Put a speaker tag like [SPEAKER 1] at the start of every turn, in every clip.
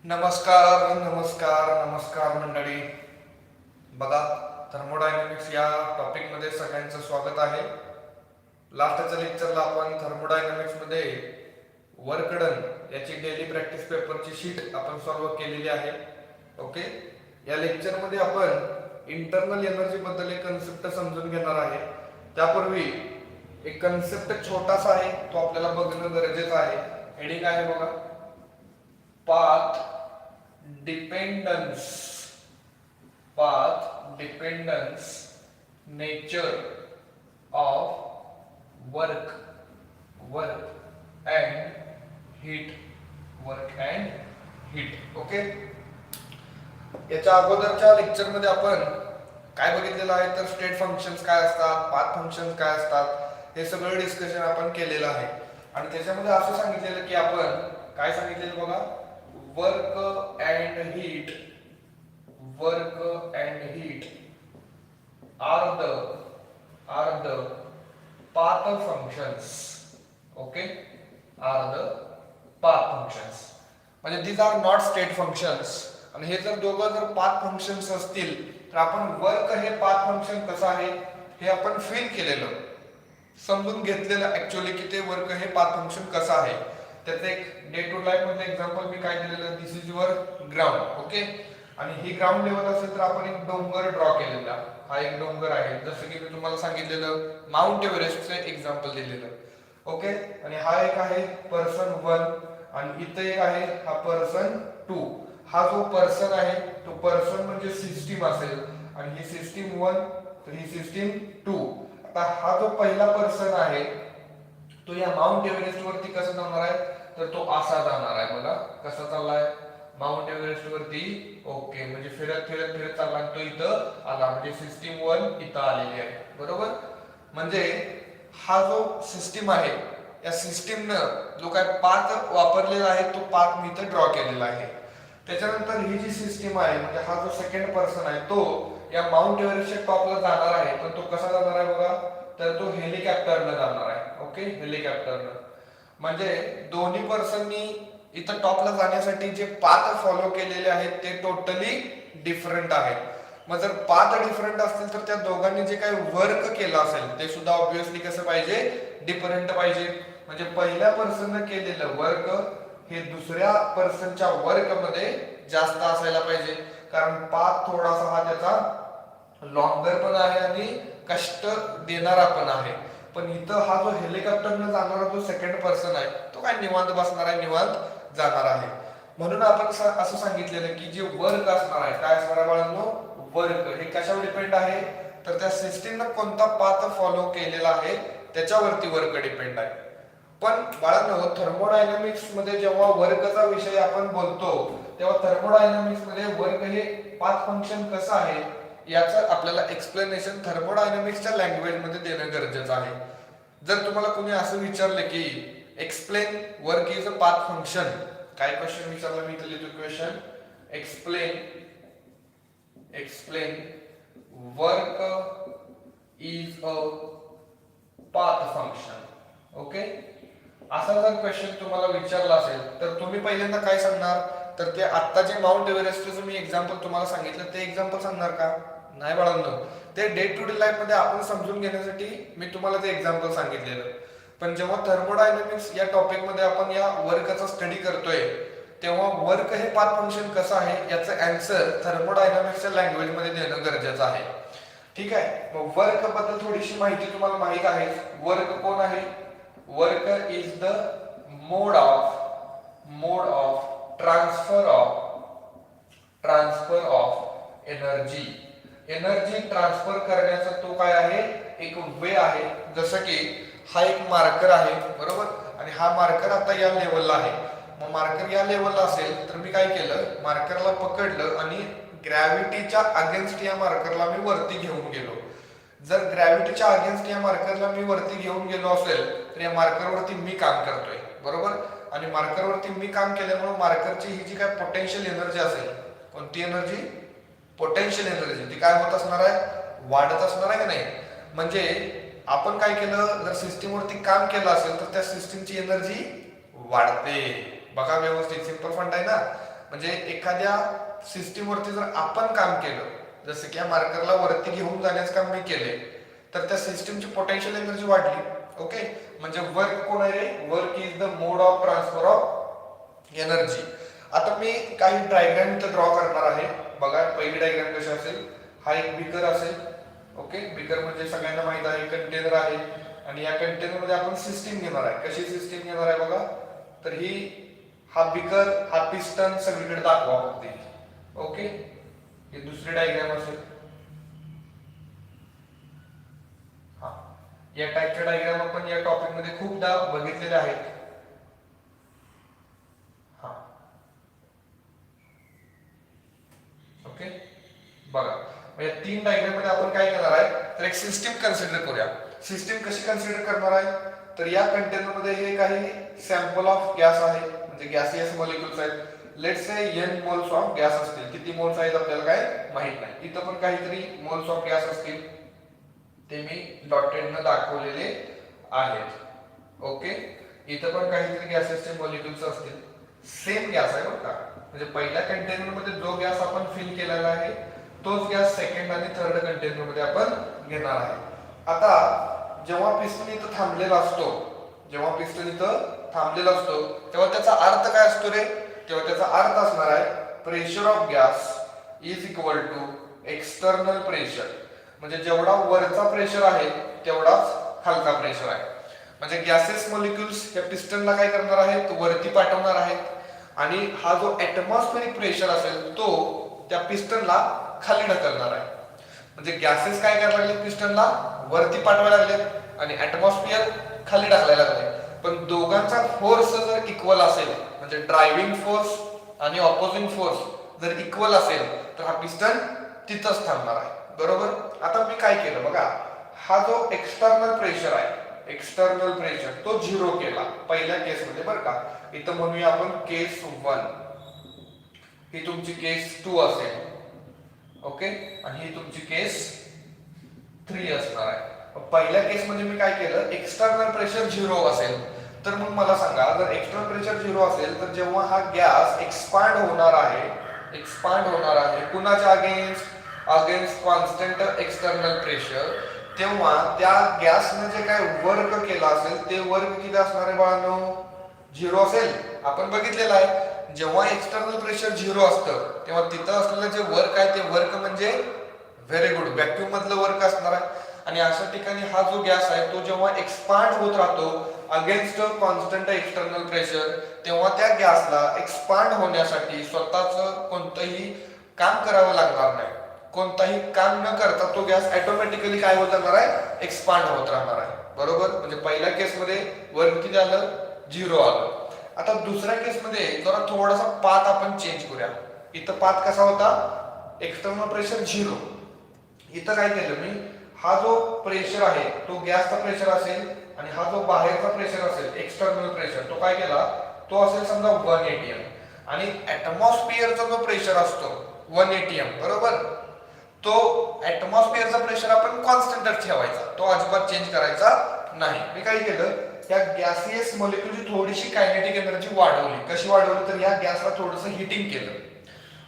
[SPEAKER 1] नमस्कार नमस्कार नमस्कार मंडळी. बघा, थर्मोडायनामिक्स या टॉपिकमध्ये सगळ्यांचं स्वागत आहे. लास्टच्या लेक्चरला आपण थर्मोडायनामिक्स मध्ये वर्क डन याची डेली प्रॅक्टिस पेपरची शीट आपण सॉल्व्ह केलेली आहे. ओके, या लेक्चरमध्ये आपण इंटरनल एनर्जी बद्दल एक कन्सेप्ट समजून घेणार आहे. त्यापूर्वी एक कन्सेप्ट छोटासा आहे, तो आपल्याला बघणं गरजेचं आहे. हेडिंग आहे बघा, path dependence. path dependence, nature of work and heat. Okay, याच्या अगोदरच्या लेक्चर मध्ये आपण काय बघितलेलं आहे तर स्टेट फंक्शन्स काय असतात, पाथ फंक्शन्स काय असतात, हे सगळं डिस्कशन आपण केलेलं आहे. आणि त्याच्यामध्ये असं सांगितलेलं की आपण काय सांगितलेलं बघा, work and heat are the path functions. Okay, are the path functions म्हणजे these are not state functions. आणि हे जर दोघं जर पाथ फंक्शन्स असतील तर आपण वर्क हे पाथ फंक्शन कसं आहे हे आपण फील केलेलं, समजून घेतलेलं ऍक्च्युअली की ते वर्क हे पाथ फंक्शन कसं आहे. त्याचं एक डे टू लाईफ मध्ये एक्झाम्पल मी काय दिलेलं, दिस इज युअर ग्राउंड. ओके, आणि ही ग्राउंड लेवल असेल तर आपण एक डोंगर ड्रॉ केलेला. हा एक डोंगर आहे, जसं की मी तुम्हाला सांगितलेलं माउंट एव्हरेस्टचं एक्झाम्पल दिलेलं. ओके, आणि हा एक आहे पर्सन 1 आणि इथं एक आहे हा पर्सन 2. हा जो पर्सन आहे तो पर्सन म्हणजे सिस्टीम असेल आणि ही सिस्टीम 1 तर ही सिस्टीम 2. आता हा जो पहिला पर्सन आहे तो या माउंट एव्हरेस्ट वरती कसा जाणार आहे तर तो असा जाणार आहे. बघा कसा चाललाय माउंट एव्हरेस्ट वरती. ओके, म्हणजे फिरत फिरत फिरत चालला तो इथं आला, म्हणजे सिस्टीम 1 इथं आलेली आहे. बरोबर, म्हणजे हा जो सिस्टीम आहे या सिस्टीमनं जो काय पाथ वापरलेला आहे तो पाथ मी इथं ड्रॉ केलेला आहे. त्याच्यानंतर ही जी सिस्टीम आहे म्हणजे हा जो सेकंड पर्सन आहे तो या माउंट एव्हरेस्टच्या टॉपला जाणार आहे, पण तो कसा जाणार आहे बघा तर तो हेलिकॉप्टरनं जाणार आहे. ओके, हेलिकॉप्टरनं म्हणजे दोन्ही पर्सननी इथं टॉपला जाण्यासाठी जे पाथ फॉलो केलेले आहेत ते टोटली डिफरंट आहेत. मग जर पाथ डिफरंट असतील तर त्या दोघांनी जे काही वर्क केलं असेल ते सुद्धा ऑब्विसली कसं पाहिजे, डिफरंट पाहिजे. म्हणजे पहिल्या पर्सननं केलेलं वर्क हे दुसऱ्या पर्सनच्या वर्क मध्ये जास्त असायला पाहिजे, कारण पाथ थोडासा हा त्याचा लॉंगर पण आहे आणि कष्ट देणारा पण आहे. पण इथं हा जो हेलिकॉप्टरनं जाणारा जो सेकंड पर्सन आहे तो काय निवांत बसणार आहे, निवांत जाणार आहे. म्हणून आपण असं सांगितलेलं की जे वर्क असणार आहे काय असणार आहे बाळांनो, वर्क हे कशावर डिपेंड आहे तर त्या सिस्टीमनं कोणता पाथ फॉलो केलेला आहे त्याच्यावरती वर्क डिपेंड आहे. पण बाळांनो थर्मोडायनामिक्स मध्ये जेव्हा वर्कचा विषय आपण बोलतो तेव्हा थर्मोडायनामिक्स मध्ये वर्क हे पाथ फंक्शन कसं आहे याचं आपल्याला एक्सप्लेनेशन थर्मोडायनामिक्सच्या लँग्वेज मध्ये देणं गरजेचं आहे. जर तुम्हाला कोणी असं विचारलं की explain work is a path function, काय क्वेश्चन विचारलं मी इथे लिहितो question, explain work is a path function. Okay, असा जर क्वेश्चन तुम्हाला विचारला असेल तर तुम्ही पहिल्यांदा काय सांगणार तर ते आता जे माउंट एव्हरेस्टचं मी एक्झाम्पल तुम्हाला सांगितलं ते एक्झाम्पल सांगणार का, नाही बाळांनो. ते डे टू डे लाईफ मध्ये आपण समजून घेण्यासाठी मी तुम्हाला ते एक्झाम्पल सांगितलेलं. पण जेव्हा थर्मोडायनामिक्स या टॉपिक मध्ये आपण या वर्कचा स्टडी करतोय तेव्हा वर्क हे पाथ फंक्शन कसं आहे याचं आन्सर थर्मोडायनामिक्सच्या लँग्वेज मध्ये देणं गरजेचं आहे. ठीक आहे, मग वर्क बद्दल थोडीशी माहिती तुम्हाला माहित आहे. वर्क कोण आहे, work is the mode of transfer of energy transfer करण्याचा तो काय आहे, एक वे आहे. जसं की हा एक मार्कर आहे बरोबर, आणि हा मार्कर आता या लेवलला आहे. मग मार्कर या लेवलला असेल तर मी काय केलं, मार्करला पकडलं आणि ग्रॅव्हिटीच्या अगेन्स्ट या मार्करला मी वरती घेऊन गेलो. जर ग्रॅव्हिटीच्या अगेन्स्ट या मार्करला मी वरती घेऊन गेलो असेल तर या मार्करवरती मी काम करतोय बरोबर, आणि मार्करवरती मी काम केल्यामुळे मार्करची ही जी काय पोटेन्शियल एनर्जी असेल, कोणती एनर्जी, पोटेन्शियल एनर्जी, ती काय होत असणार आहे, वाढत असणार आहे की नाही. म्हणजे आपण काय केलं, जर सिस्टीमवरती काम केलं असेल तर त्या सिस्टीमची एनर्जी वाढते. बघा व्यवस्थित, सिंपल फंड आहे ना. म्हणजे एखाद्या सिस्टीम वरती जर आपण काम केलं, जसं की या मार्करला वरती घेऊन जाण्याचं काम मी केले, तर त्या सिस्टीमची पोटेन्शियल एनर्जी वाढली. ओके, म्हणजे वर्क कोण आहे रे? Work is the mode of transfer of energy. आता मी काही डायग्राम इथं ड्रॉ करणार आहे. बघा, पहिली डायग्राम कशी असेल? हा एक बीकर असेल. ओके, बीकर म्हणजे सगळ्यांना माहित आहे कंटेनर आहे, आणि या कंटेनर मध्ये आपण सिस्टीम घेणार आहे. कशी सिस्टीम घेणार आहे बघा, तर हा बीकर, हा पिस्टन सगळीकडे दाखवा फक्त. ओके, ही दुसरी डायग्राम असेल. हा, या टाईपच्या डायग्राम आपण या टॉपिक मध्ये खूपदा बघितलेल्या आहेत. हा, ओके, बघा या 3 डायग्राम मध्ये आपण काय करणार आहे, तर एक सिस्टीम कन्सिडर करूया. सिस्टीम कशी कन्सिडर करणार आहे, तर या कंटेनर मध्ये हे काही सॅम्पल ऑफ गॅस आहे, म्हणजे गॅसियस मॉलिक्युल्स आहेत. Let's say n moles of gas असतील. किती मोल्स आहेत आपल्याला काय माहित नाही. इथं पण काहीतरी मोल्स ऑफ गॅस असतील, ते मी डॉटेड न दाखवलेले आहेत. ओके, इथं पण काहीतरी गॅसेसचे मॉलिक्युल्स असतील. सेम गॅस आहे बरं का, म्हणजे पहिल्या कंटेनर मध्ये जो गॅस आपण फिल केलेला आहे तोच गॅस सेकंड आणि थर्ड कंटेनर मध्ये आपण घेणार आहे. आता जेव्हा पिस्टन इथं थांबलेला असतो, तेव्हा त्याचा अर्थ काय असतो रे? तेव्हा त्याचा अर्थ असणार आहे pressure of gas is equal to external pressure. म्हणजे जेवढा वरचा प्रेशर आहे तेवढाच खालचा प्रेशर आहे. म्हणजे गॅसेस मॉलिक्युल्स या पिस्टनला काय करणार आहेत? वरती पाठवणार आहेत, आणि हा जो ऍटमॉस्फेरिक प्रेशर असेल तो त्या पिस्टनला खाली ढकलणार आहे. म्हणजे गॅसेस काय करायला लागले? पिस्टनला वरती पाठवायला लागले आणि ऍटमॉस्फिअर खाली ढकलायला लागले. पण दोघांचा फोर्स जर इक्वल असेल, म्हणजे ड्रायव्हिंग फोर्स आणि ऑपोजिंग फोर्स जर इक्वल असेल, तर हा पिस्टन तिथंच थांबणार आहे. बरोबर. आता मी काय केलं बघा, हा जो एक्सटर्नल प्रेशर आहे, एक्सटर्नल प्रेशर तो 0 केला पहिल्या केस मध्ये बरं का. इथं म्हणूया आपण केस 1, ही तुमची केस 2 असेल. ओके, आणि ही तुमची केस 3 असणार आहे. पहिल्या केस मध्ये मी काय केलं, एक्सटर्नल प्रेशर 0 असेल, तर मग मला सांगा, जर एक्सटर्नल प्रेशर 0 असेल तर जेव्हा हा गॅस एक्सपांड होणार आहे कुणाच्या अगेन्स्ट कॉन्स्टंट एक्सटर्नल प्रेशर, तेव्हा त्या गॅसने जे काय वर्क केला असेल ते वर्क किती असणार आहे बाळांनो? 0 असेल. आपण बघितलेलं आहे, जेव्हा एक्सटर्नल प्रेशर 0 असतं तेव्हा तिथं असलेलं जे वर्क आहे ते वर्क म्हणजे व्हेरी गुड व्हॅक्यूम मधलं वर्क असणार आहे. आणि अशा ठिकाणी हा जो गॅस आहे तो जेव्हा एक्सपांड होत राहतो अगेन्स्ट कॉन्स्टंट एक्सटर्नल प्रेशर, तेव्हा त्या गॅसला एक्सपांड होण्यासाठी स्वतःच कोणतंही काम करावं लागणार नाही. कोणताही काम न करता तो गॅस ऑटोमॅटिकली काय होत जाणार आहे? एक्सपांड होत राहणार आहे. बरोबर. म्हणजे पहिल्या केसमध्ये वर्क किती आलं? 0 आलं. आता दुसऱ्या केसमध्ये जरा थोडासा पाथ आपण चेंज करूया. इथं पाथ कसा होता? External pressure 0. इथं काय केलं मी, हा जो प्रेशर आहे तो गॅसचा प्रेशर असेल, आणि हा जो बाहेरचा प्रेशर असेल एक्सटर्नल प्रेशर तो काय केला, तो असेल समजा 1 atm, आणि ऍटमॉस्फिअरचा जो प्रेशर असतो 1 atm बरोबर, तो ऍटमॉस्फिअरचा प्रेशर आपण कॉन्स्टंटच ठेवायचा, तो अजिबात चेंज करायचा नाही. मी काय केलं, या गॅसियस मॉलिक्युलची थोडीशी कायनेटिक एनर्जी वाढवली. कशी वाढवली? तर या गॅसला थोडंसं हिटिंग केलं.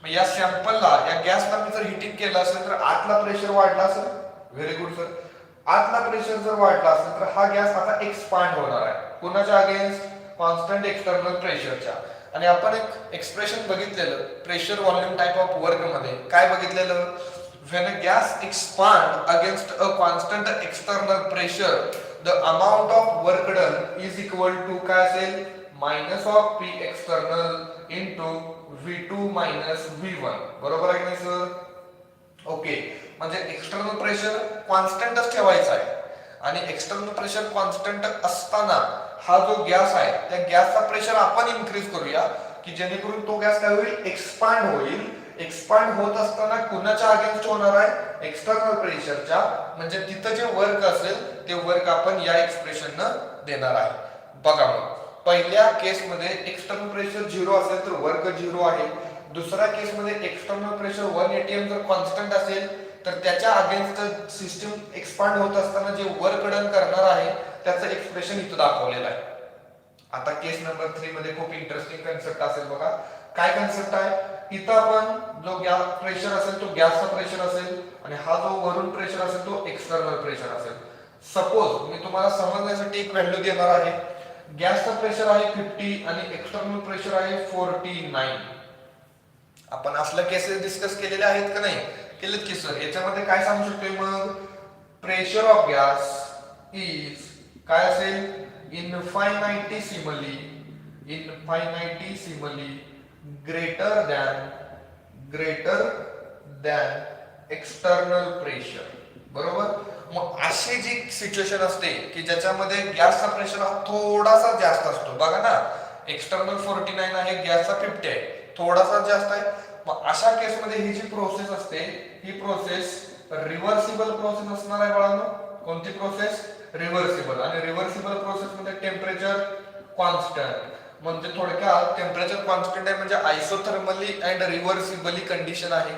[SPEAKER 1] मग या सॅम्पलला, या गॅसला मी जर हिटिंग केलं असेल तर आतला प्रेशर वाढला असेल. Very good sir. आतला प्रेशर जर वाढला असेल तर हा गॅस आता एक्सपांड होणार आहे. कोणाच्या अगेन्स्ट? कॉन्स्टंट एक्सटर्नल प्रेशरच्या. आणि आपण एक एक्सप्रेशन बघितलेलं pressure volume type of work मध्ये. काय बघितलेलं? when a gas expand against a constant external pressure, the amount of work done is equal to काय असेल? minus of P external into V2 minus V1. बरोबर आहे की नाही सर? ओके, म्हणजे एक्सटर्नल प्रेशर कॉन्स्टंटच ठेवायचा आहे, आणि एक्सटर्नल प्रेशर कॉन्स्टंट असताना हा जो गॅस आहे त्या गॅसचा प्रेशर आपण इन्क्रीज करूया, की जेणेकरून तो गॅस काय होईल? एक्सपांड होईल. एक्सपांड होत असताना कुणाच्या अगेन्स्ट होणार आहे? एक्सटर्नल प्रेशरच्या. म्हणजे तिथं जे वर्क असेल ते वर्क आपण या एक्सप्रेशननं देणार आहे. बघा, मग पहिल्या केसमध्ये एक्सटर्नल प्रेशर 0 असेल तर वर्क 0 आहे. दुसऱ्या केसमध्ये एक्सटर्नल प्रेशर 1 atm जर कॉन्स्टंट असेल तर त्याच्या अगेन्स्ट सिस्टीम एक्सपांड होत असताना जे वर्क डन करणार आहे त्याचं एक्सप्रेशन इथं दाखवलेलं आहे. आता केस नंबर 3 मध्ये खूप इंटरेस्टिंग कन्सेप्ट असेल बघा. काय कन्सेप्ट आहे, इथं आपण जो गॅस प्रेशर असेल तो गॅसचा प्रेशर असेल आणि हा जो वरून प्रेशर असेल तो एक्सटर्नल प्रेशर असेल. सपोज मी तुम्हाला समजण्यासाठी एक व्हॅल्यू देणार आहे. गॅसचं प्रेशर आहे 50 आणि एक्सटर्नल प्रेशर आहे 49. आपण असल्या केसेस डिस्कस केलेले आहेत का नाही, केलेत की सर. याच्यामध्ये काय सांगू शकतोय मग, प्रेशर ऑफ गॅस इज काय असेल, इनफायनाइटेसिमली ग्रेटर दॅन एक्सटर्नल प्रेशर. बरोबर. मग अशी जी सिच्युएशन असते की ज्याच्यामध्ये गॅसचा प्रेशर हा थोडासा जास्त असतो, बघा ना, एक्सटर्नल 49 आहे, गॅसचा 50 आहे, थोडासा जास्त आहे. मग अशा केसमध्ये ही जी प्रोसेस असते ही प्रोसेस रिव्हर्सिबल प्रोसेस असणार आहे बाळांनो. कोणती प्रोसेस, रिव्हर्सिबल. आणि रिव्हर्सिबल प्रोसेस मध्ये टेम्परेचर कॉन्स्टंट, म्हणजे थोडक्यात टेम्परेचर कॉन्स्टंट आहे म्हणजे आयसोथर्मली अँड रिव्हर्सिबली कंडिशन आहे.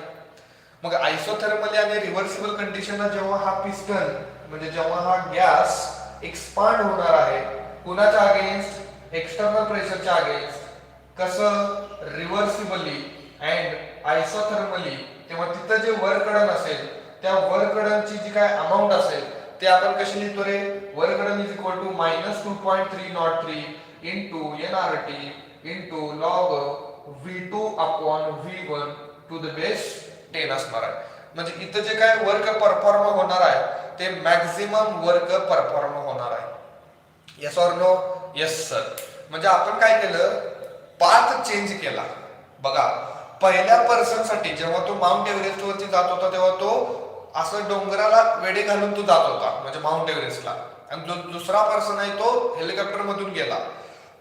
[SPEAKER 1] मग आयसोथर्मली आणि रिव्हर्सिबल कंडिशनला जेव्हा हा पिस्टन म्हणजे जेव्हा हा गॅस एक्सपांड होणार आहे कुणाच्या अगेन्स्ट, एक्सटर्नल प्रेशरच्या अगेन्स्ट, कसं, रिव्हर्सिबली अँड आयसोथर्मली, तेव्हा तिथं जे वर्कडन असेल त्या वर्कडनची जी काय अमाऊंट असेल ते आपण कशी लिहितो रे, work done is equal to -2.303 into nRT into log V2 upon V1 to the base 10 असणार आहे. म्हणजे इथं जे काय वर्क परफॉर्म होणार आहे ते मॅक्झिमम वर्क परफॉर्म होणार आहे. Yes or no, yes sir. म्हणजे आपण काय केलं, पाथ चेंज केला. बघा, पहिल्या पर्सन साठी जेव्हा तो माउंट एव्हरेस्ट वरती जात होता तेव्हा तो असं डोंगराला वेढे घालून तो जात होता म्हणजे माउंट एव्हरेस्टला, आणि जो दुसरा पर्सन आहे तो हेलिकॉप्टर मधून गेला.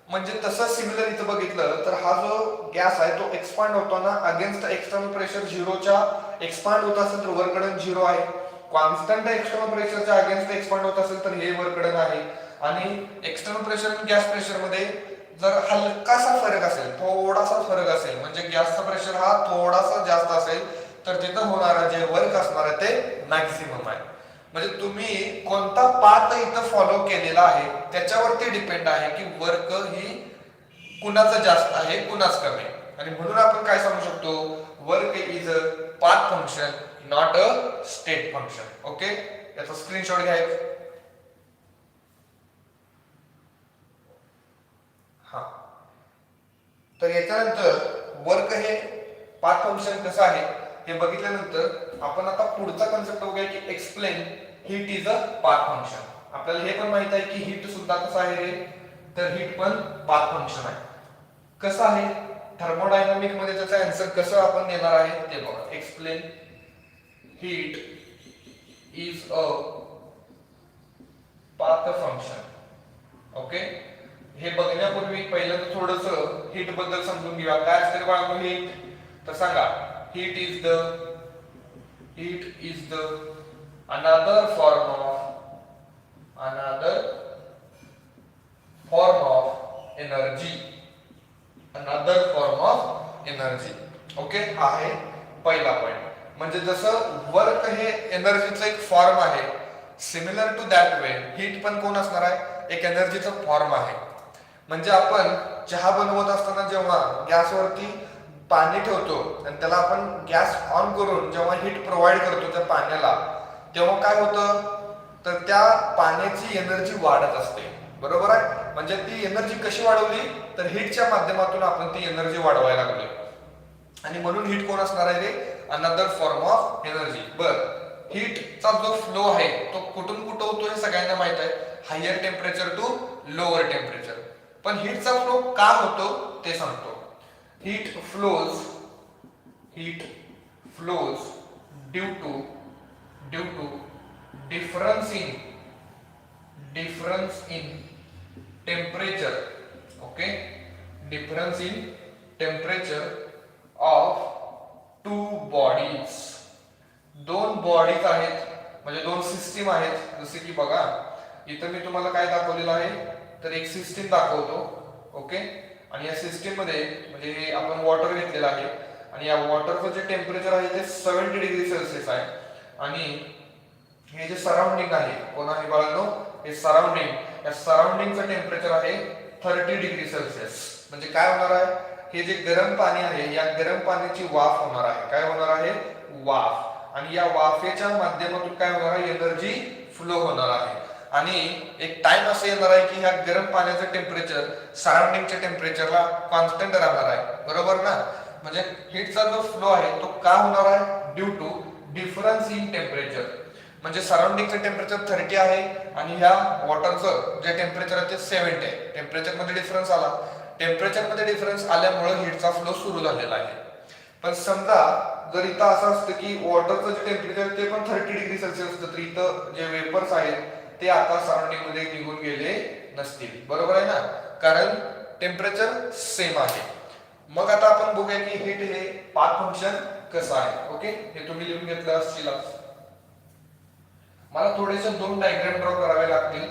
[SPEAKER 1] म्हणजे तसं सिमिलर इथं बघितलं तर हा जो गॅस आहे तो एक्सपांड होताना अगेन्स्ट एक्सटर्नल प्रेशर झिरोच्या एक्सपांड होत असेल तर वरकडन झिरो आहे. कॉन्स्टंट एक्सटर्नल प्रेशरच्या अगेन्स्ट एक्सपांड होत असेल तर हे वरकडन आहे. आणि एक्सटर्नल प्रेशर आणि गॅस प्रेशर मध्ये जर हलकासा फरक असेल, थोडासा फरक असेल, म्हणजे गॅसचा प्रेशर हा थोडासा जास्त असेल तर तिथं होणारा जे वर्क असणार आहे ते मॅक्सिमम आहे. म्हणजे तुम्ही कोणता पाथ इथं फॉलो केलेला आहे त्याच्यावरती डिपेंड आहे की वर्क ही कुणाचं जास्त आहे कुणाच कमी. आणि म्हणून आपण काय सांगू शकतो, work is a path function not a state function. Okay, याचा स्क्रीनशॉट घ्यायचा. हा, तर याच्यानंतर वर्क हे पाथ फंक्शन कसं आहे हे बघितल्यानंतर आपण आता पुढचा कन्सेप्ट बघूया की explain heat is a path function. आपल्याला हे पण माहित आहे की हीट सुद्धा कसं आहे रे, तर हीट पण पाथ फंक्शन आहे. कसं आहे, थर्मोडायनामिक मध्ये त्याचा आन्सर कसं आपण देणार आहे ते बघा. Explain heat is a path function. Okay, हे बघण्यापूर्वी पहिल्यांदा थोडस हीट बद्दल समजून घेऊया. काय असते बाळांनो हीट, तर सांगा, heat is the another form of energy. Okay, हा आहे पहिला पॉइंट. म्हणजे जसं वर्क हे एनर्जीचं एक फॉर्म आहे, similar to that way heat पण कोण असणार आहे, एक एनर्जीचं फॉर्म आहे. म्हणजे आपण चहा बनवत असताना जेव्हा गॅसवरती पाणी ठेवतो आणि त्याला आपण गॅस ऑन करून जेव्हा हीट प्रोव्हाइड करतो त्या पाण्याला, तेव्हा काय होतं, तर त्या पाण्याची एनर्जी वाढत असते. बरोबर आहे. म्हणजे ती एनर्जी कशी वाढवली, तर हीटच्या माध्यमातून आपण ती एनर्जी वाढवायला लागलो. आणि म्हणून हीट कोण असणार आहे रे, अनदर फॉर्म ऑफ एनर्जी. बर, हीटचा जो फ्लो आहे तो कुठून कुठं होतो हे सगळ्यांना माहित आहे, higher temperature to lower temperature. पण हीटचा फ्लो का होतो ते सांगतो. Heat flows due to difference in temperature. Okay, difference in temperature of two bodies. दोन बॉडीज आहेत म्हणजे दोन सिस्टीम आहेत. जसे की बघा इथं मी तुम्हाला काय दाखवलेलं आहे, तर एक सिस्टीम दाखवतो. ओके, आणि या सिस्टीम मध्ये म्हणजे आपण वॉटर घेतलेलं आहे आणि या वॉटरचं जे टेम्परेचर आहे ते 70 डिग्री सेल्सिअस आहे. आणि हे जे सराउंडिंग आहे कोण आहे बाळांनो, हे सराउंडिंग, या सराउंडिंगचं टेम्परेचर आहे 30 डिग्री सेल्सिअस. म्हणजे काय होणार आहे, हे जे गरम पाणी आहे या गरम पाण्याची वाफ होणार आहे. काय होणार आहे, वाफ. आणि या वाफेच्या माध्यमातून काय होणार आहे, एनर्जी फ्लो होणार आहे. आणि एक टाइम असं येणार आहे की ह्या गरम पाण्याचं टेम्परेचर सराउंडिंगच्या टेम्परेचरला कॉन्स्टंट राहणार आहे. बरोबर ना. म्हणजे हीटचा जो फ्लो आहे तो का होणार आहे, due to difference in temperature. म्हणजे सराउंडिंगचं टेम्परेचर 30 आहे आणि ह्या वॉटरचं जे टेम्परेचर आहे ते 70 आहे. टेम्परेचर मध्ये डिफरन्स आला. टेम्परेचर मध्ये डिफरन्स आल्यामुळे हीटचा फ्लो सुरू झालेला आहे. पण समजा जर इथं असं असतं की वॉटरचं जे टेम्परेचर ते पण 30 डिग्री सेल्सिअस असतं, तर इथं जे वेपर्स आहेत ते आता सराउंडिंग मध्ये निघून गेले नसतील. बरोबर आहे ना, कारण टेम्परेचर सेम आहे. मग आता आपण बघूया की हीट हे पाथ फंक्शन कसं आहे. ओके, हे तुम्ही लिहून घेतलं असतील. मला थोडेसे 2 डायग्राम ड्रॉ करावे लागतील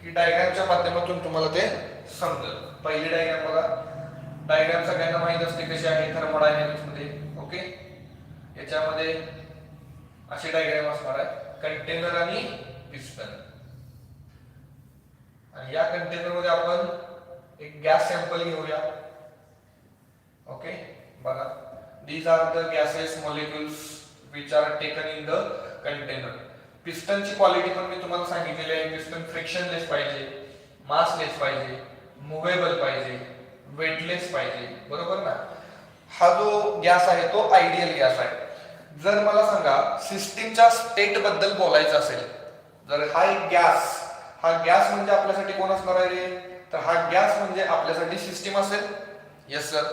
[SPEAKER 1] की डायग्रामच्या माध्यमातून तुम्हाला ते समजेल. पहिली डायग्राम बघा. डायग्राम सगळ्यांना माहित असते कशी आहे थर्मोडायनामिक्स मध्ये. ओके, याच्यामध्ये अशी डायग्राम असणार आहे, कंटेनर आणि पिस्टन. आणि या कंटेनर मध्ये आपण एक गॅस सॅम्पल घेऊया. ओके, बघा. These are the gases molecules which are taken in the container. पिस्टनची क्वालिटी पण मी तुम्हाला सांगितलेली आहे. पिस्टन फ्रिक्शनलेस पाहिजे, मासलेस पाहिजे, मुव्हेबल पाहिजे, वेटलेस पाहिजे. बरोबर ना. हा जो गॅस आहे तो आयडियल गॅस आहे. जर मला सांगा सिस्टीमच्या स्टेट बद्दल बोलायचं असेल, जर हा एक गॅस, हा गॅस म्हणजे आपल्यासाठी कोण असणार आहे रे, तर हा गॅस म्हणजे आपल्यासाठी सिस्टीम असेल. Yes sir.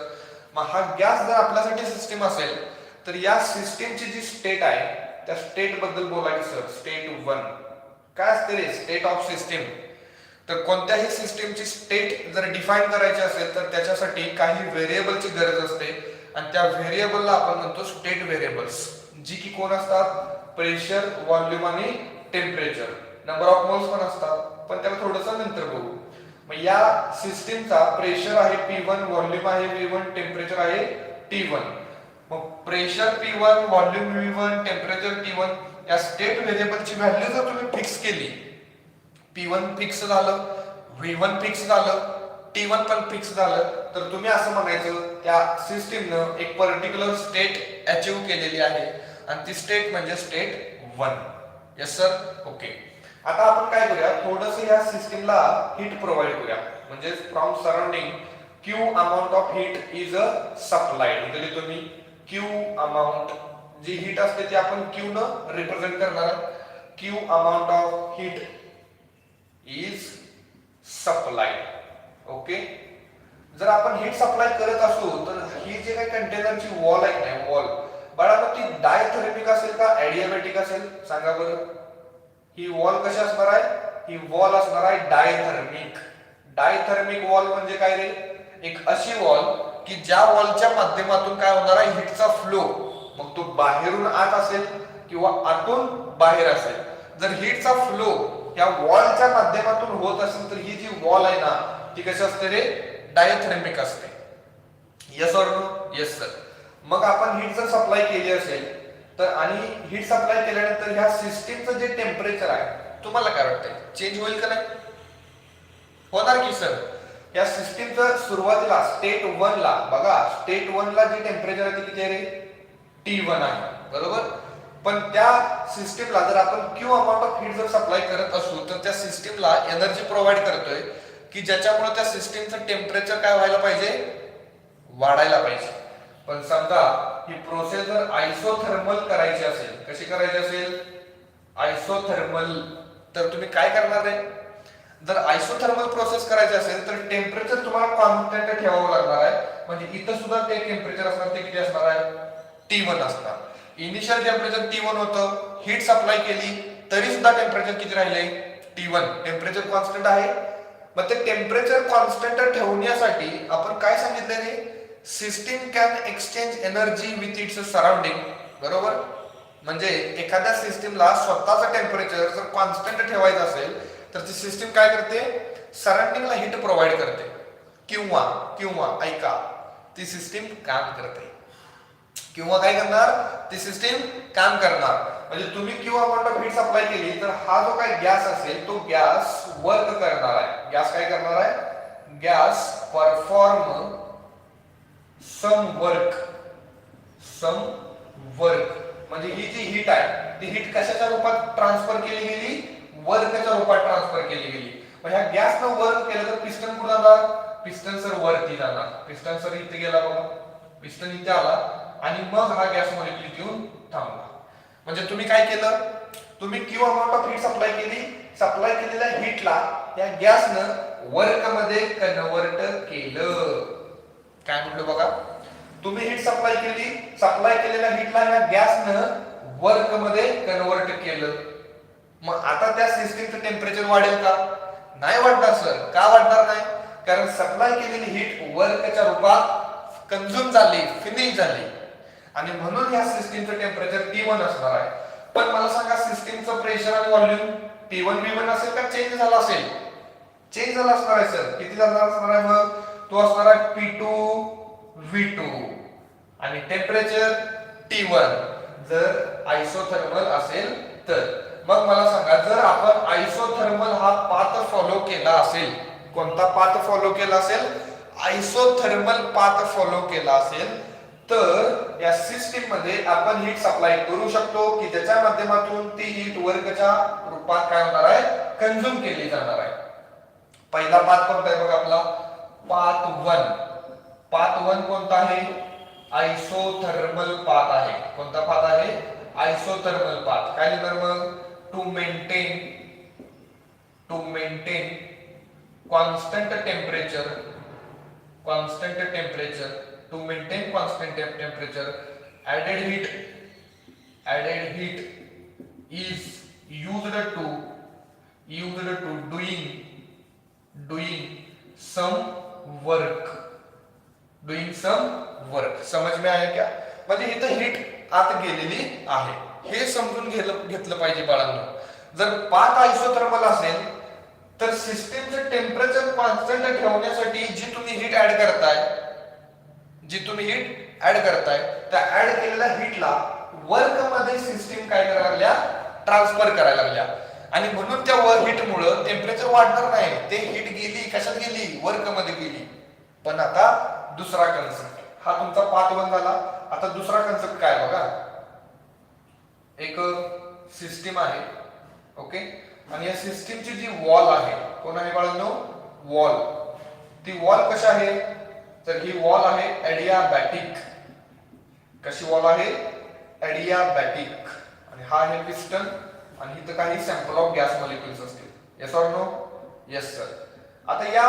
[SPEAKER 1] मग हा गॅस जर आपल्यासाठी सिस्टीम असेल तर या सिस्टीमची जी स्टेट आहे त्या स्टेट बद्दल बोलायचं सर. स्टेट 1 काय असते रे, स्टेट ऑफ सिस्टीम. तर कोणत्याही सिस्टीमची स्टेट जर डिफाईन करायची असेल तर त्याच्यासाठी काही व्हेरिएबलची गरज असते आणि त्या व्हेरिएबलला आपण म्हणतो स्टेट व्हेरिएबल्स, जी की कोण असतात, प्रेशर, व्हॉल्यूम आणि टेम्परेचर. नंबर ऑफ मोल्स पण असतात, पण त्याला थोडंसं नंतर बघू. मग या सिस्टीमचा प्रेशर आहे P1, व्हॉल्यूम आहे V1, टेम्परेचर आहे T1. मग pressure P1, volume V1, temperature T1 या स्टेट व्हेरिएबलची व्हॅल्यू जर तुम्ही फिक्स केली, P1 फिक्स झालं, V1 फिक्स झालं, T1 पण फिक्स झालं, तर तुम्ही असं म्हणायचं त्या सिस्टीमनं एक पर्टिक्युलर स्टेट अचीव्ह केलेली आहे आणि ती स्टेट म्हणजे स्टेट 1. Yes sir. ओके, आता आपण काय करूया, थोडंसं या सिस्टीमला हीट प्रोव्हाइड करूया. म्हणजे from surrounding Q amount of heat is supplied. इथे तुम्ही Q अमाउंट जी हीट असते ती आपण Q न रिप्रेझेंट करणार. Q amount of heat is supplied. Okay, जर आपण हीट सप्लाय करत असू तर ही जे काही कंटेनरची वॉल आहे ना, वॉल बाळा ती डायथर्मिक असेल का ॲडियाबॅटिक असेल, सांगा बरं. ही वॉल कशी असणार आहे, ही वॉल असणार आहे डायथर्मिक. डायथर्मिक वॉल म्हणजे काय रे, एक अशी वॉल की ज्या वॉलच्या माध्यमातून काय होणार आहे, हीटचा फ्लो, मग तो बाहेरून आत असेल किंवा आतून बाहेर असेल. जर हीटचा फ्लो या वॉलच्या माध्यमातून होत असेल तर ही जी वॉल आहे ना ती कशी असते रे, डायथर्मिक असते. Yes or no. Yes sir. मग आपण हीट जर सप्लाय केली असेल तर आणि हीट सप्लाय केल्यानंतर ह्या सिस्टीमचं जे टेम्परेचर आहे तुम्हाला काय वाटतंय, चेंज होईल का नाही, होणार की सर. या सिस्टीमचं सुरुवातीला स्टेट 1 ला बघा, स्टेट 1 ला जे टेम्परेचर आहे ते किती आहे रे, T1 आहे. बरोबर. पण त्या सिस्टीमला जर आपण Q अमाउंट ऑफ हीट जर सप्लाय करत असू तर त्या सिस्टीमला एनर्जी प्रोव्हाइड करतोय की ज्याच्यामुळे त्या सिस्टीमचं टेम्परेचर काय व्हायला पाहिजे, वाढायला पाहिजे. पण समजा ही प्रोसेस जर आयसोथर्मल करायची असेल, कशी करायची असेल, आयसोथर्मल, तर तुम्ही काय करणार आहे, जर आयसोथर्मल प्रोसेस करायची असेल तर टेम्परेचर तुम्हाला कॉन्स्टंट ठेवावं लागणार आहे. म्हणजे इथं सुद्धा ते टेम्परेचर असणार, ते किती असणार आहे, T1 असणार. इनिशियल टेम्परेचर T1 होतं, हीट सप्लाय केली तरी सुद्धा टेम्परेचर किती राहिले, T1. टेम्परेचर कॉन्स्टंट आहे. मग ते टेम्परेचर कॉन्स्टंट ठेवण्यासाठी आपण काय सांगितलं रे, system can exchange energy with its surrounding. बरोबर. म्हणजे एखाद्या सिस्टीमला स्वतःचं टेम्परेचर जर कॉन्स्टंट ठेवायचं असेल तर ती सिस्टीम काय करते, सराउंडिंगला हीट प्रोव्हाइड करते किंवा किंवा ऐका, ती सिस्टीम काम करते किंवा काय करणार, ती सिस्टीम काम करणार. म्हणजे तुम्ही Q amount of heat supply केली तर हा जो काही गॅस असेल तो गॅस वर्क करणार आहे. गॅस काय करणार आहे, gas perform some work म्हणजे ही जी हीट आहे ती हीट कशाच्या रूपात ट्रान्सफर केली गेली वर्कच्या रूपात ट्रान्सफर केली गेली मग ह्या गॅसनं वर्क केलं तर पिस्टन कुठे जाणार पिस्टन सर वरती जाणार पिस्टन सर इथे गेला बघा पिस्टन इथे आला आणि मग हा गॅस मॉलिक्यूल येऊन थांबला म्हणजे तुम्ही काय केलं तुम्ही Q amount of heat supply केलेल्या हीटला या गॅसनं वर्क मध्ये कन्वर्ट केलं काय म्हटलं बघा तुम्ही हीट सप्लाय केलेल्या हीटला या गॅसनं वर्क मध्ये कन्वर्ट केलं मग आता त्या सिस्टीमचं टेम्परेचर वाढेल का नाही वाढणार सर का वाढणार नाही कारण सप्लाय केलेली हीट वर्कच्या रूपात कंझ्युम झाली फिनिश झाली आणि म्हणून या सिस्टीमचं टेम्परेचर T1 असणार आहे पण मला सांगा सिस्टीमचं प्रेशर आणि व्हॉल्यूम T1 V1 असेल का चेंज झाला असेल चेंज झाला असणार आहे सर किती झाला असणार आहे मग तो असणार आहे P2 V2 आणि टेम्परेचर T1 जर आयसोथर्मल असेल तर मग मला सांगा जर आपण आयसोथर्मल हा पाथ फॉलो केला असेल कोणता पाथ फॉलो केला असेल आयसोथर्मल पाथ फॉलो केला असेल तर या सिस्टीम मध्ये आपण हीट सप्लाय करू शकतो की ज्याच्या माध्यमातून ती हीट वर्कच्या रूपात काय होणार आहे कंझ्युम केली जाणार आहे पहिला पाथ कोणता आहे बघा आपला पाथ 1 कोणता आहे आयसोथर्मल पाथ आहे कोणता पाथ आहे आयसोथर्मल पाथ काय लिहिणार मग to maintain constant temperature to maintain constant temperature added heat is used to doing some work समझ में आया क्या म्हणजे इथं हीट आत गेलेली आहे हे समजून घेतलं पाहिजे बाळांनो जर पाथ आयसोथर्मल असेल तर सिस्टीमचं टेम्परेचर कॉन्स्टंट ठेवण्यासाठी जी तुम्ही हीट ऍड करताय त्या ऍड केलेल्या हीटला वर्क मध्ये सिस्टीम काय करायला लागल्या ट्रान्सफर करायला लागल्या आणि म्हणून त्या हीट मुळे टेम्परेचर वाढणार नाही ते हीट गेली कशात गेली वर्क मध्ये गेली पण आता दुसरा कन्सेप्ट हा तुमचा पाथ 1 झाला आता दुसरा कन्सेप्ट काय बघा एक सिस्टीम आहे ओके आणि या सिस्टीमची जी वॉल आहे कोण आहे बाळांनो वॉल ती वॉल कशी आहे तर ही वॉल आहे एडियाबॅटिक कशी वॉल आहे एडियाबॅटिक आणि हा आहे पिस्टन आणि इथं काही सॅम्पल ऑफ गॅस मॉलिक्युल्स असतील yes or no yes sir आता या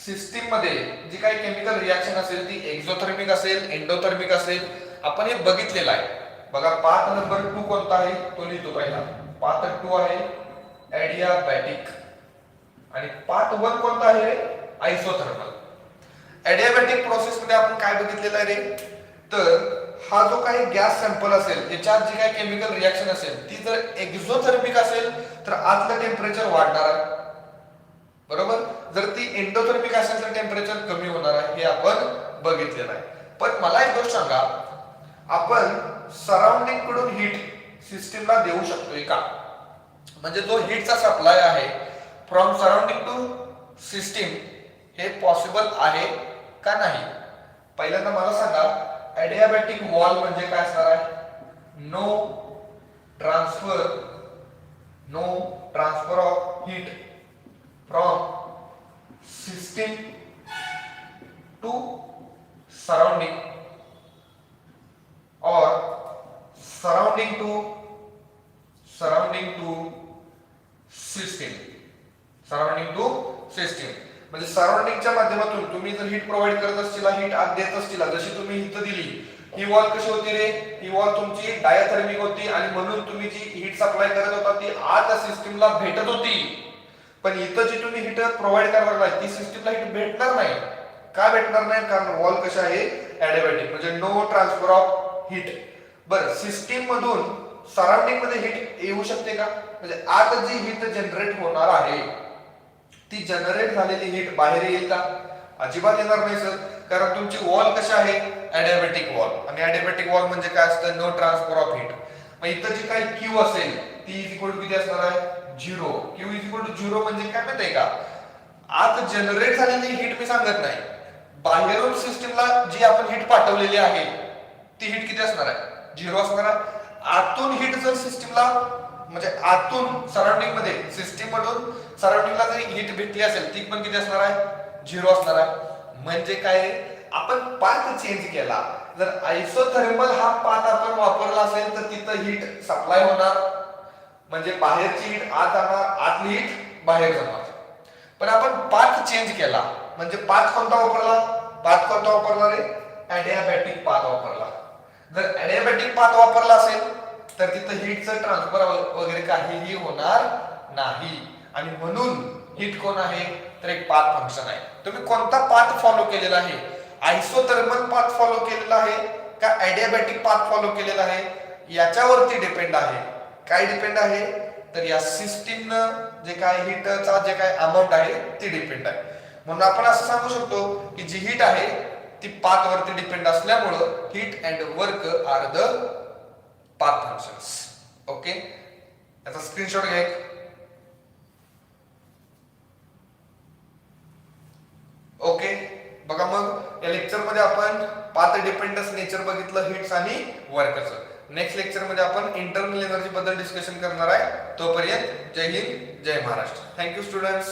[SPEAKER 1] सिस्टीम मध्ये जी काही केमिकल रिएक्शन असेल ती एक्झोथर्मिक असेल एंडोथर्मिक असेल आपण हे बघितलेलं आहे बघा पाथ नंबर 2 कोणता आहे तो लिहितो पहिला पाथ 2 आहे एडियाबॅटिक आणि पाथ 1 कोणता आहे आयसोथर्मल एडियाबॅटिक प्रोसेस मध्ये आपण काय बघितलेलं आहे रे तर हा जो काही गॅस सॅम्पल असेल त्याच्यात जी काही केमिकल रिएक्शन असेल ती जर एक्झोथर्मिक असेल तर आतलं टेम्परेचर वाढणार आहे बरोबर जर ती एंडोथर्मिक असेल तर टेम्परेचर कमी होणार आहे हे आपण बघितलेलं आहे पण मला एक गोष्ट सांगा आपण सराउंडिंग कडून हीट सिस्टीमला देऊ शकतोय का म्हणजे जो हीटचा सप्लाय आहे फ्रॉम सराउंडिंग टू सिस्टीम हे पॉसिबल आहे का नाही पहिल्यांदा मला सांगा एडियाबॅटिक वॉल म्हणजे काय असणार आहे no transfer of heat from system to surrounding or surrounding to system म्हणजे सराउंडिंगच्या माध्यमातून तुम्ही जर हीट प्रोव्हाइड करत असतील हीट आत देत असतील जशी तुम्ही इथं दिली ही वॉल कशी होती रे ही वॉल तुमची डायथर्मिक होती आणि म्हणून तुम्ही जी हीट सप्लाय करत होता ती आत सिस्टीमला भेटत होती पण इथं जी तुम्ही हीट प्रोव्हाइड करायला लागलाय ती सिस्टीमला हीट भेटणार नाही का भेटणार नाही कारण वॉल कशी आहे एडियाबॅटिक म्हणजे नो ट्रान्सफर ऑफ हीट बर सिस्टीम मधून सराउंडिंग मध्ये हीट येऊ शकते का म्हणजे आत जी हीट जनरेट होणार आहे ती जनरेट झालेली हीट बाहेर येईल का अजिबात येणार नाही सर कारण तुमची वॉल कशी आहे एडियाबॅटिक वॉल आणि एडियाबॅटिक वॉल म्हणजे काय असतं नो ट्रान्सफर ऑफ हीट मग इथं जी काही क्यू असेल ती इक्वल टू किती असणार आहे 0 क्यू इक्वल टू 0 म्हणजे काय माहिती आहे का आत जनरेट झालेली हीट मी सांगत नाही, बाहेरून सिस्टीमला जी आपण हीट पाठवलेली आहे ती हीट किती असणार आहे, 0 असणार आहे. आतून हीट जर सिस्टीमला म्हणजे आतून सराउंडिंग मध्ये सिस्टीम मधून सराउंडिंगला जर हीट भेटली असेल ती पण किती असणार आहे, 0 असणार आहे. म्हणजे काय, आपण पाथ चेंज केला, जर आयसोथर्मल हा पाथ आपण वापरला असेल तर तिथं हीट सप्लाय होणार, म्हणजे बाहेरची हीट आत आणणार, आतली हीट बाहेर जाणार. पण आपण पाथ चेंज केला म्हणजे पाथ कोणता वापरला रे, ॲडियाबॅटिक पाथ वापरला. जर ॲडियाबॅटिक पाथ वापरला असेल तर तिथं हीटचं ट्रान्सफर वगैरे काहीही होणार नाही. आणि म्हणून हीट कोण आहे, तर एक पाथ फंक्शन आहे. तुम्ही कोणता पाथ फॉलो केलेला आहे, आयसोथर्मल पाथ फॉलो केलेला आहे का ॲडियाबॅटिक पाथ फॉलो केलेला आहे, याच्यावरती डिपेंड आहे. काय डिपेंड आहे, तर या सिस्टीमनं जे काय हीटचा जे काय अमाऊंट आहे ती डिपेंड आहे. म्हणून आपण असं सांगू शकतो की जी हीट आहे ती पाथ वरती डिपेंड असल्यामुळं heat and work are the path functions. Okay, याचा स्क्रीनशॉट घ्या. ओके, बघा मग या लेक्चर मध्ये आपण पाथ डिपेंडन्स नेचर बघितलं हीट्स आणि वर्कचं. नेक्स्ट लेक्चर मध्ये आपण इंटरनल एनर्जी बद्दल डिस्कशन करणार आहे. तोपर्यंत जय हिंद, जय महाराष्ट्र. Thank you students.